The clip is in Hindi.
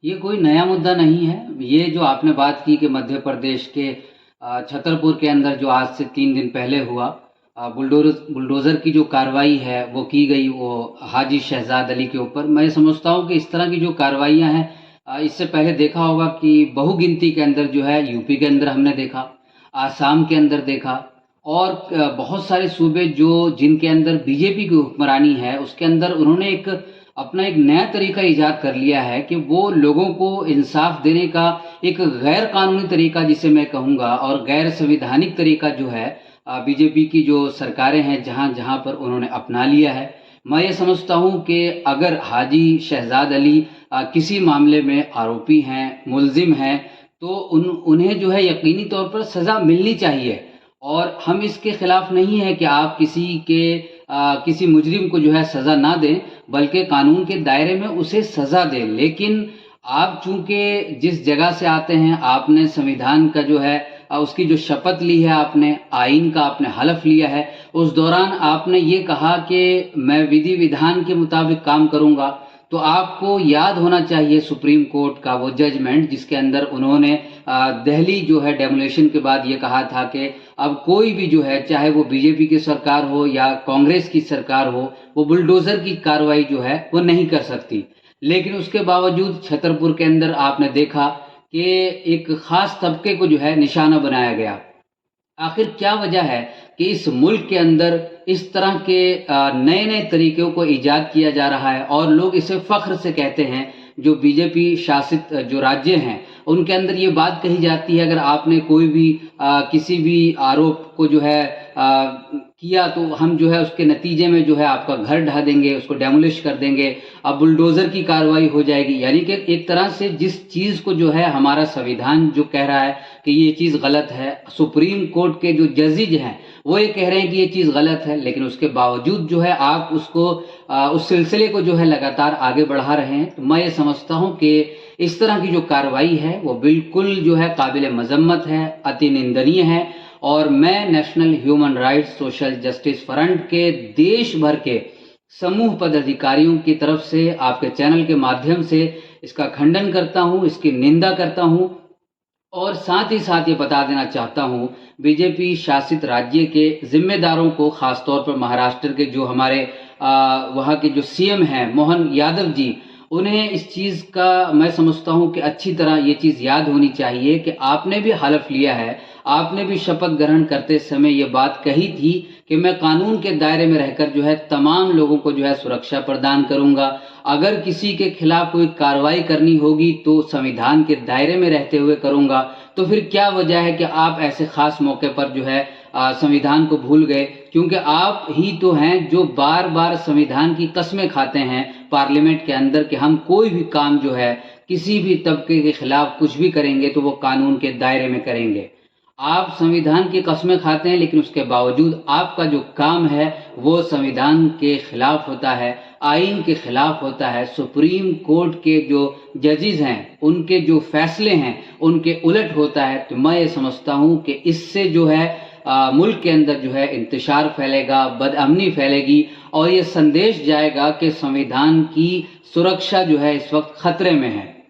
ये कोई नया मुद्दा नहीं है। ये जो आपने बात की कि मध्य प्रदेश के छतरपुर के अंदर जो आज से 3 दिन पहले हुआ, बुलडोज़र की जो कार्रवाई है वो की गई, वो हाजी शहज़ाद अली के ऊपर। मैं समझता हूँ कि इस तरह की जो कार्रवाइयाँ हैं, इससे पहले देखा होगा कि बहुगिनती के अंदर जो है यूपी के अंदर हमने देखा, आसाम के अंदर देखा, और बहुत सारे सूबे जो जिनके अंदर बीजेपी की हुक्मरानी है उसके अंदर उन्होंने एक अपना एक नया तरीका ईजाद कर लिया है कि वो लोगों को इंसाफ देने का एक गैर कानूनी तरीका, जिसे मैं कहूँगा, और गैर संवैधानिक तरीका जो है बीजेपी की जो सरकारें हैं जहाँ जहाँ पर उन्होंने अपना लिया है। मैं ये समझता हूँ कि अगर हाजी शहजाद अली किसी मामले में आरोपी हैं, मुलजिम हैं, तो उन्हें जो है यकीनी तौर पर सज़ा मिलनी चाहिए। और हम इसके खिलाफ नहीं है कि आप किसी मुजरिम को जो है सज़ा ना दें, बल्कि कानून के दायरे में उसे सज़ा दें। लेकिन आप चूंकि जिस जगह से आते हैं, आपने संविधान का जो है उसकी जो शपथ ली है, आपने आइन का आपने हलफ लिया है, उस दौरान आपने ये कहा कि मैं विधि विधान के मुताबिक काम करूंगा। तो आपको याद होना चाहिए सुप्रीम कोर्ट का वो जजमेंट जिसके अंदर उन्होंने दिल्ली जो है डेमोलिशन के बाद ये कहा था कि अब कोई भी जो है, चाहे वो बीजेपी की सरकार हो या कांग्रेस की सरकार हो, वो बुलडोजर की कार्रवाई जो है वो नहीं कर सकती। लेकिन उसके बावजूद छतरपुर के अंदर आपने देखा कि एक खास तबके को जो है निशाना बनाया गया। आखिर क्या वजह है कि इस मुल्क के अंदर इस तरह के नए नए तरीकों को ईजाद किया जा रहा है और लोग इसे फख्र से कहते हैं। जो बीजेपी शासित जो राज्य हैं उनके अंदर ये बात कही जाती है, अगर आपने कोई भी किसी भी आरोप को जो है किया, तो हम जो है उसके नतीजे में जो है आपका घर ढा देंगे, उसको डेमोलिश कर देंगे, अब बुलडोज़र की कार्रवाई हो जाएगी। यानी कि एक तरह से जिस चीज़ को जो है हमारा संविधान जो कह रहा है कि ये चीज़ गलत है, सुप्रीम कोर्ट के जो जजेज हैं वो ये कह रहे हैं कि ये चीज़ गलत है, लेकिन उसके बावजूद जो है आप उसको उस सिलसिले को जो है लगातार आगे बढ़ा रहे हैं। तो मैं ये समझता हूँ कि इस तरह की जो कार्रवाई है वो बिल्कुल जो है काबिल मजम्मत है, अति निंदनीय है। और मैं national human rights social justice front के देश भर के समूह पदाधिकारियों की तरफ से आपके चैनल के माध्यम से इसका खंडन करता हूं, इसकी निंदा करता हूं। और साथ ही साथ ये बता देना चाहता हूं बीजेपी शासित राज्य के जिम्मेदारों को, खासतौर पर महाराष्ट्र के जो हमारे वहाँ के जो सीएम हैं मोहन यादव जी, उन्हें इस चीज़ का मैं समझता हूं कि अच्छी तरह ये चीज़ याद होनी चाहिए कि आपने भी हलफ लिया है, आपने भी शपथ ग्रहण करते समय ये बात कही थी कि मैं कानून के दायरे में रहकर जो है तमाम लोगों को जो है सुरक्षा प्रदान करूंगा। अगर किसी के खिलाफ कोई कार्रवाई करनी होगी तो संविधान के दायरे में रहते हुए करूंगा। तो फिर क्या वजह है कि आप ऐसे खास मौके पर जो है संविधान को भूल गए? क्योंकि आप ही तो हैं जो बार बार संविधान की कस्में खाते हैं पार्लियामेंट के अंदर कि हम कोई भी काम जो है किसी भी तबके के खिलाफ कुछ भी करेंगे तो वो कानून के दायरे में करेंगे। आप संविधान की कस्में खाते हैं, लेकिन उसके बावजूद आपका जो काम है वो संविधान के खिलाफ होता है, आइन के खिलाफ होता है। सुप्रीम कोर्ट के जो जजेस हैं उनके जो फैसले हैं उनके उलट होता है। तो मैं ये समझता हूँ कि इससे जो है मुल्क के अंदर जो है इंतशार फैलेगा, बदअमनी फैलेगी, और ये संदेश जाएगा कि संविधान की सुरक्षा जो है इस वक्त खतरे में है।